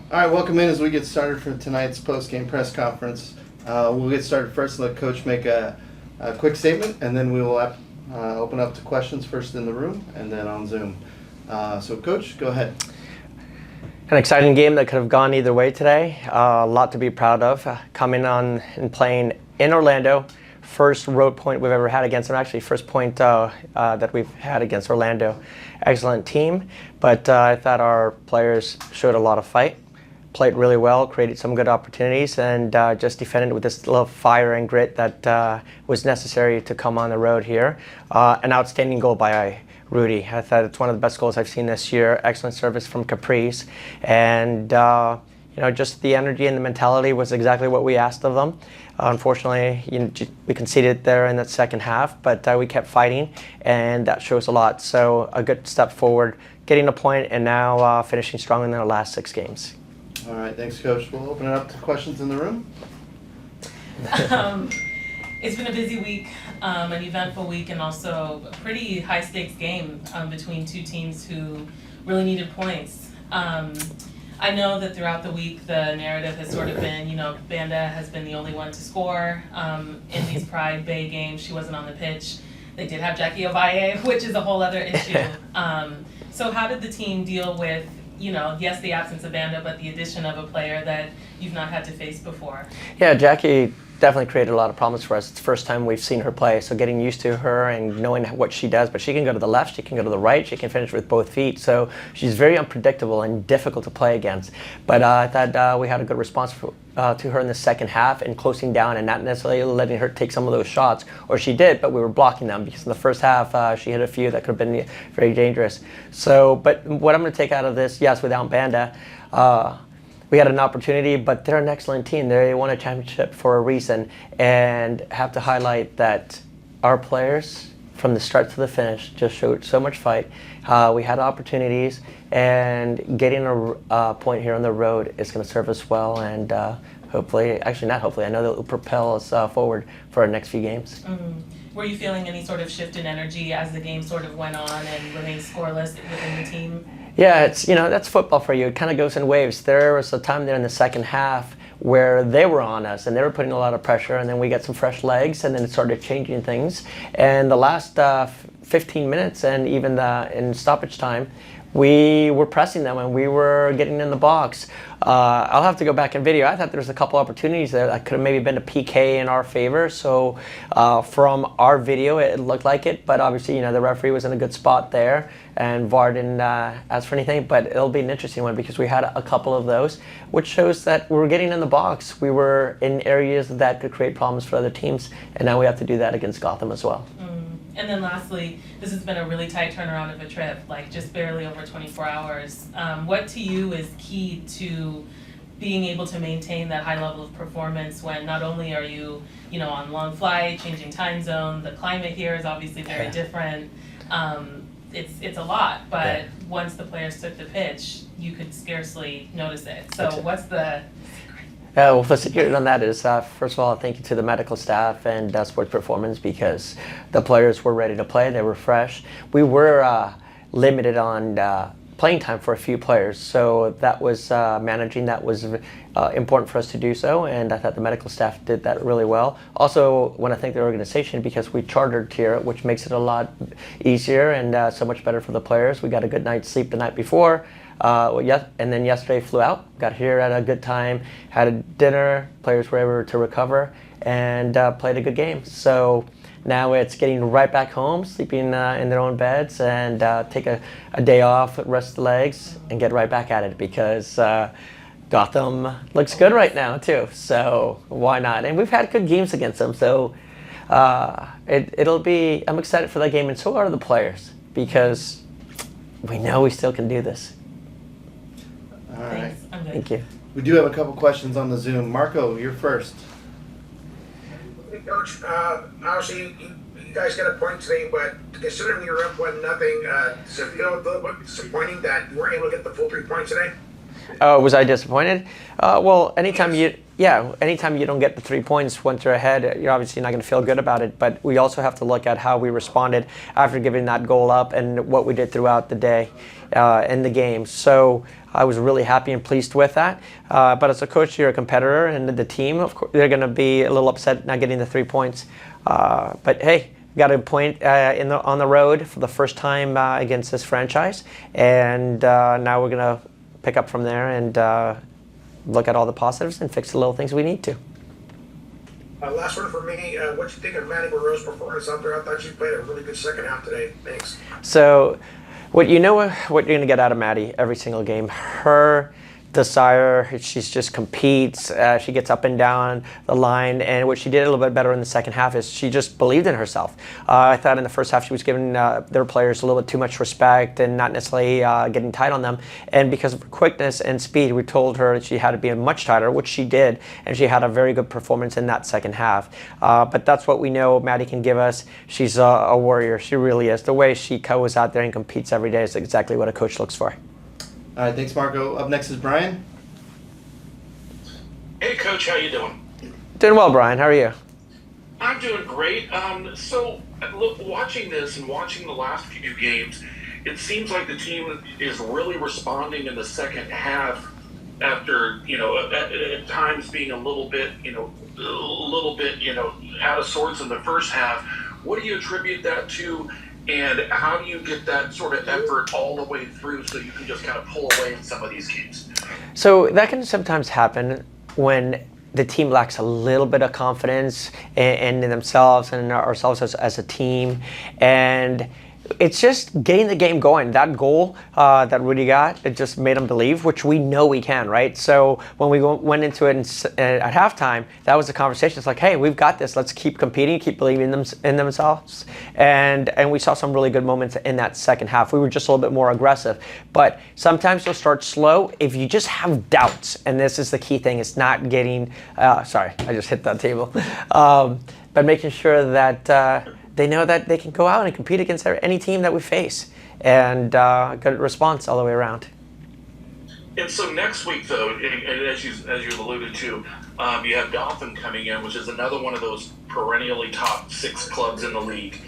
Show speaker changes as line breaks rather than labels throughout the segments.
All right, welcome in as we get started for tonight's post-game press conference. We'll get started first. Let Coach make a quick statement, and then we will open up to questions first in the room and then on Zoom. So, Coach, go ahead.
An exciting game that could have gone either way today. A lot to be proud of. Coming on and playing in Orlando. First road point we've ever had against them. Actually, first point that we've had against Orlando. Excellent team, but I thought our players showed a lot of fight. Played really well, created some good opportunities, and just defended with this little fire and grit that was necessary to come on the road here. An outstanding goal by Rudy. I thought it's one of the best goals I've seen this year. Excellent service from Caprice, and just the energy and the mentality was exactly what we asked of them. Unfortunately, we conceded there in that second half, but we kept fighting, and that shows a lot. So a good step forward, getting a point, and now finishing strong in their last 6 games.
All right, thanks, Coach. We'll open it up to questions in the room.
It's been a busy week, an eventful week, and also a pretty high-stakes game between two teams who really needed points. I know that throughout the week the narrative has sort of been, Banda has been the only one to score in these Pride Bay games. She wasn't on the pitch. They did have Jackie Ovalle, which is a whole other issue. So how did the team deal with yes, the absence of Banda, but the addition of a player that you've not had to face before?
Yeah, Jackie definitely created a lot of problems for us. It's the first time we've seen her play, so getting used to her and knowing what she does. But she can go to the left, she can go to the right, she can finish with both feet. So she's very unpredictable and difficult to play against. But I thought we had a good response to her in the second half and closing down and not necessarily letting her take some of those shots. Or she did, but we were blocking them because in the first half she hit a few that could have been very dangerous. So, but what I'm going to take out of this, yes, without Banda, we had an opportunity, but they're an excellent team. They won a championship for a reason, and have to highlight that our players, from the start to the finish, just showed so much fight. We had opportunities, and getting a point here on the road is going to serve us well, and hopefully, actually not hopefully, I know that will propel us forward for our next few games.
Mm-hmm. Were you feeling any sort of shift in energy as the game sort of went on and remained scoreless within the team?
Yeah, it's that's football for you. It kind of goes in waves. There was a time there in the second half where they were on us and they were putting a lot of pressure, and then we got some fresh legs, and then it started changing things. And the last 15 minutes and even in stoppage time, we were pressing them and we were getting in the box. I'll have to go back in video. I thought there was a couple opportunities there that could have maybe been a PK in our favor. So from our video, it looked like it, but obviously, the referee was in a good spot there, and VAR didn't ask for anything. But it'll be an interesting one because we had a couple of those, which shows that we were getting in the box. We were in areas that could create problems for other teams, and now we have to do that against Gotham as well.
And then lastly, this has been a really tight turnaround of a trip, like just barely over 24 hours. What to you is key to being able to maintain that high level of performance when not only are you, on long flight, changing time zone, the climate here is obviously very different. It's a lot, but once the players took the pitch, you could scarcely notice it. So what's the...
Well, the secret on that is, first of all, thank you to the medical staff and Sports Performance, because the players were ready to play. They were fresh. We were limited on playing time for a few players, so that was managing. That was important for us to do so, and I thought the medical staff did that really well. Also, want to thank the organization because we chartered here, which makes it a lot easier and so much better for the players. We got a good night's sleep the night before. And then yesterday flew out, got here at a good time, had a dinner, players were able to recover, and played a good game. So now it's getting right back home, sleeping in their own beds, and take a day off, rest the legs, and get right back at it because Gotham looks good right now too. So why not? And we've had good games against them, so it'll be, I'm excited for that game, and so are the players, because we know we still can do this.
All right.
Thank you.
We do have a couple questions on the Zoom. Marco, you're first.
Hey, Coach, obviously you guys got a point today, but considering you were up 1-0, does it feel a little bit disappointing that you weren't able to get the full 3 points today?
Was I disappointed? Well, anytime you don't get the 3 points once you're ahead, you're obviously not going to feel good about it. But we also have to look at how we responded after giving that goal up and what we did throughout the day in the game. So I was really happy and pleased with that. But as a coach, you're a competitor, and the team, of course, they're going to be a little upset not getting the 3 points. But hey, got a point on the road for the first time against this franchise, and now we're going to pick up from there and look at all the positives and fix the little things we need to.
Last one for me. What you think of Maddie Monroe's performance out there? I thought she played a really good second half today. Thanks.
So, what you're going to get out of Maddie every single game. Her desire, she just competes. She gets up and down the line, and what she did a little bit better in the second half is she just believed in herself. I thought in the first half she was giving their players a little bit too much respect and not necessarily getting tight on them. And because of her quickness and speed, we told her she had to be much tighter, which she did, and she had a very good performance in that second half. But that's what we know Maddie can give us. She's a warrior. She really is. The way she goes out there and competes every day is exactly what a coach looks for.
All right, thanks, Marco. Up next is Brian.
Hey, Coach, how you doing?
Doing well, Brian. How are you?
I'm doing great. So, look, watching this and watching the last few games, it seems like the team is really responding in the second half after, at times being a little bit, out of sorts in the first half. What do you attribute that to? And how do you get that sort of effort all the way through so you can just kind of pull away in some of these games?
So that can sometimes happen when the team lacks a little bit of confidence in themselves and ourselves as a team. And it's just getting the game going. That goal that Rudy got, it just made them believe, which we know we can, right? So when we went into it at halftime, that was the conversation. It's like, hey, we've got this. Let's keep competing, keep believing in themselves. And we saw some really good moments in that second half. We were just a little bit more aggressive. But sometimes you'll start slow if you just have doubts. And this is the key thing. It's not getting, sorry, I just hit that table. But making sure that they know that they can go out and compete against any team that we face, and good response all the way around.
And so next week, though, and as you alluded to, you have Gotham coming in, which is another one of those perennially top 6 clubs in the league.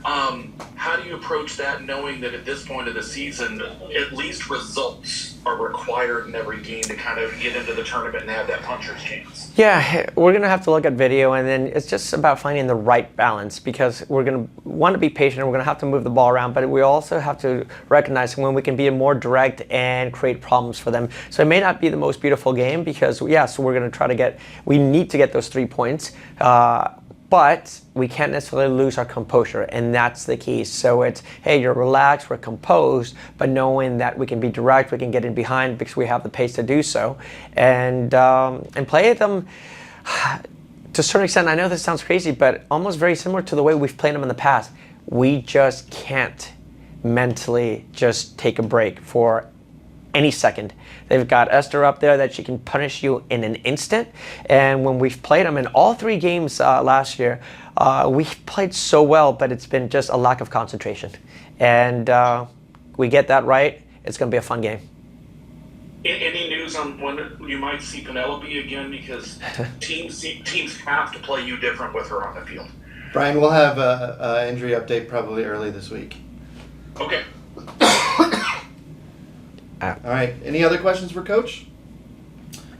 How do you approach that, knowing that at this point of the season, at least results are required in every game to kind of get into the tournament and have that puncher's chance?
Yeah, we're going to have to look at video, and then it's just about finding the right balance, because we're going to want to be patient, and we're going to have to move the ball around, but we also have to recognize when we can be more direct and create problems for them. So it may not be the most beautiful game, because, so we're going to try to we need to get those 3 points. But we can't necessarily lose our composure, and that's the key. So it's, hey, you're relaxed, we're composed, but knowing that we can be direct, we can get in behind because we have the pace to do so, and play them to a certain extent. I know this sounds crazy, but almost very similar to the way we've played them in the past. We just can't mentally just take a break for any second. They've got Esther up there that she can punish you in an instant. And when we've played them in all 3 games last year, we played so well, but it's been just a lack of concentration. And we get that right, it's going to be a fun game.
Any news on when you might see Penelope again? Because teams have to play you different with her on the field.
Brian, we'll have an injury update probably early this week.
Okay.
All right. Any other questions for Coach?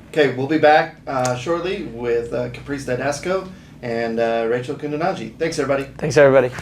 Okay, we'll be back shortly with Caprice Didasco and Rachel Kundanagi. Thanks, everybody.
Thanks, everybody.